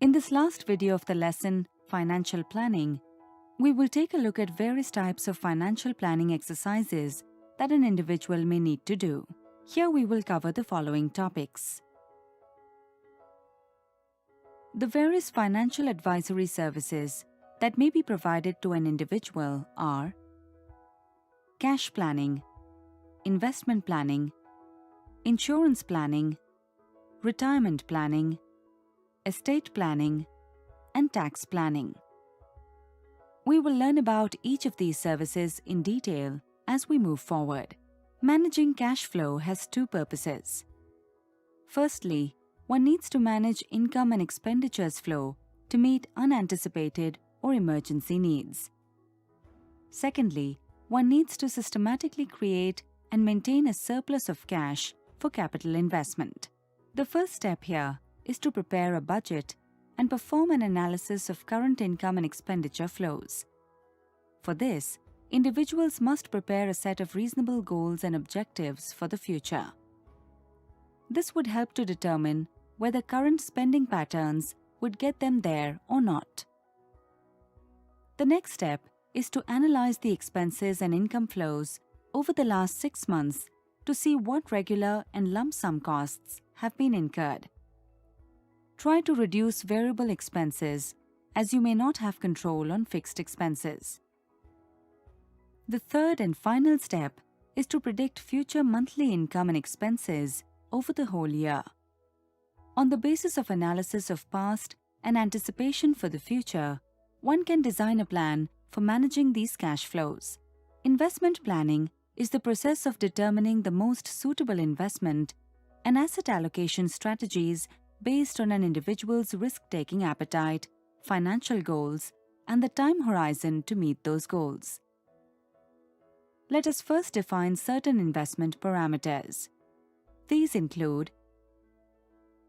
In this last video of the lesson, Financial Planning, we will take a look at various types of financial planning exercises that an individual may need to do. Here we will cover the following topics. The various financial advisory services that may be provided to an individual are cash planning, investment planning, insurance planning, retirement planning, estate planning, and tax planning. We will learn about each of these services in detail as we move forward. Managing cash flow has two purposes. Firstly, one needs to manage income and expenditures flow to meet unanticipated or emergency needs. Secondly, one needs to systematically create and maintain a surplus of cash for capital investment. The first step here is to prepare a budget and perform an analysis of current income and expenditure flows. For this, individuals must prepare a set of reasonable goals and objectives for the future. This would help to determine whether current spending patterns would get them there or not. The next step is to analyze the expenses and income flows over the last 6 months to see what regular and lump sum costs have been incurred. Try to reduce variable expenses as you may not have control on fixed expenses. The third and final step is to predict future monthly income and expenses over the whole year. On the basis of analysis of past and anticipation for the future, one can design a plan for managing these cash flows. Investment planning is the process of determining the most suitable investment and asset allocation strategies based on an individual's risk-taking appetite, financial goals, and the time horizon to meet those goals. Let us first define certain investment parameters. These include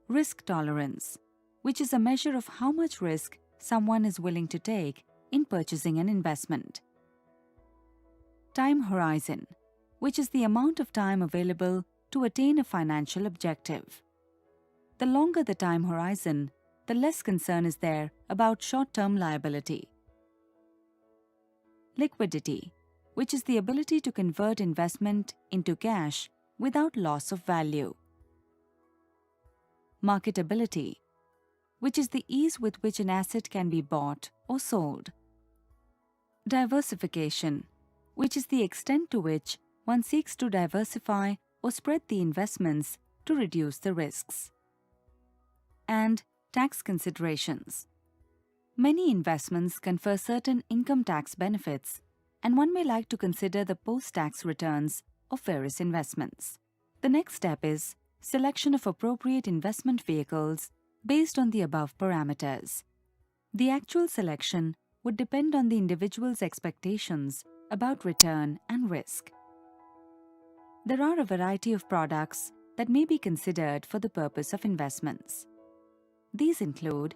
risk tolerance, which is a measure of how much risk someone is willing to take in purchasing an investment. Time horizon, which is the amount of time available to attain a financial objective. The longer the time horizon, the less concern is there about short-term liability. Liquidity, which is the ability to convert investment into cash without loss of value. Marketability, which is the ease with which an asset can be bought or sold. Diversification, which is the extent to which one seeks to diversify or spread the investments to reduce the risks. And tax considerations. Many investments confer certain income tax benefits, and one may like to consider the post-tax returns of various investments. The next step is selection of appropriate investment vehicles based on the above parameters. The actual selection would depend on the individual's expectations about return and risk. There are a variety of products that may be considered for the purpose of investments. These include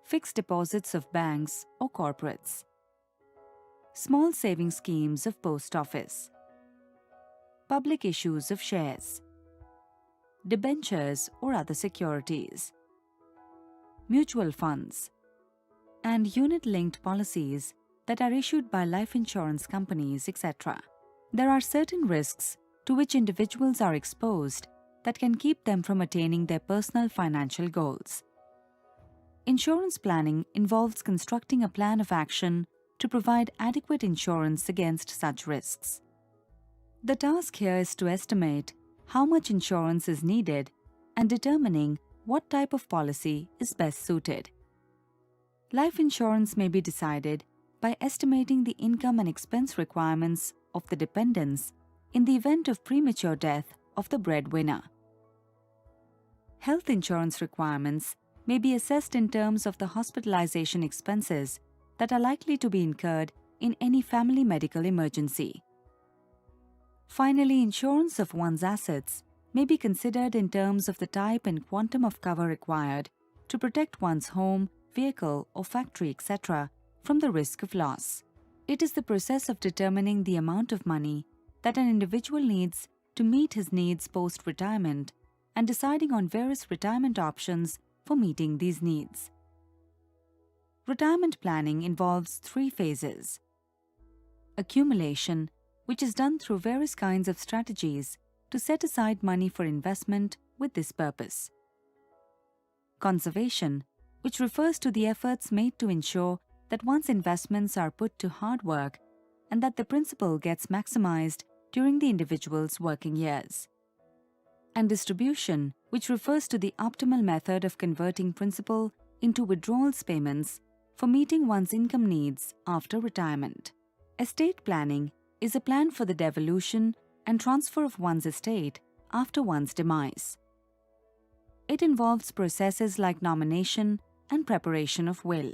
fixed deposits of banks or corporates, small saving schemes of post office, public issues of shares, debentures or other securities, mutual funds, and unit-linked policies that are issued by life insurance companies, etc. There are certain risks to which individuals are exposed that can keep them from attaining their personal financial goals. Insurance planning involves constructing a plan of action to provide adequate insurance against such risks. The task here is to estimate how much insurance is needed and determining what type of policy is best suited. Life insurance may be decided by estimating the income and expense requirements of the dependents in the event of premature death of the breadwinner. Health insurance requirements may be assessed in terms of the hospitalization expenses that are likely to be incurred in any family medical emergency. Finally, insurance of one's assets may be considered in terms of the type and quantum of cover required to protect one's home, vehicle, or factory, etc., from the risk of loss. It is the process of determining the amount of money that an individual needs to meet his needs post-retirement and deciding on various retirement options for meeting these needs. Retirement planning involves 3 phases. Accumulation, which is done through various kinds of strategies to set aside money for investment with this purpose. Conservation, which refers to the efforts made to ensure that one's investments are put to hard work and that the principal gets maximized during the individual's working years. And distribution, which refers to the optimal method of converting principal into withdrawals payments for meeting one's income needs after retirement. Estate planning is a plan for the devolution and transfer of one's estate after one's demise. It involves processes like nomination and preparation of will.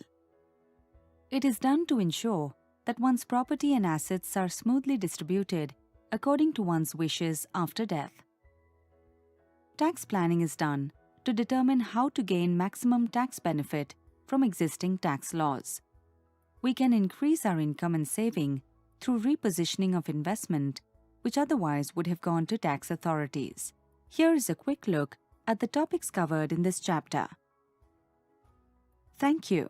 It is done to ensure that one's property and assets are smoothly distributed according to one's wishes after death. Tax planning is done to determine how to gain maximum tax benefit from existing tax laws. We can increase our income and saving through repositioning of investment, which otherwise would have gone to tax authorities. Here is a quick look at the topics covered in this chapter. Thank you.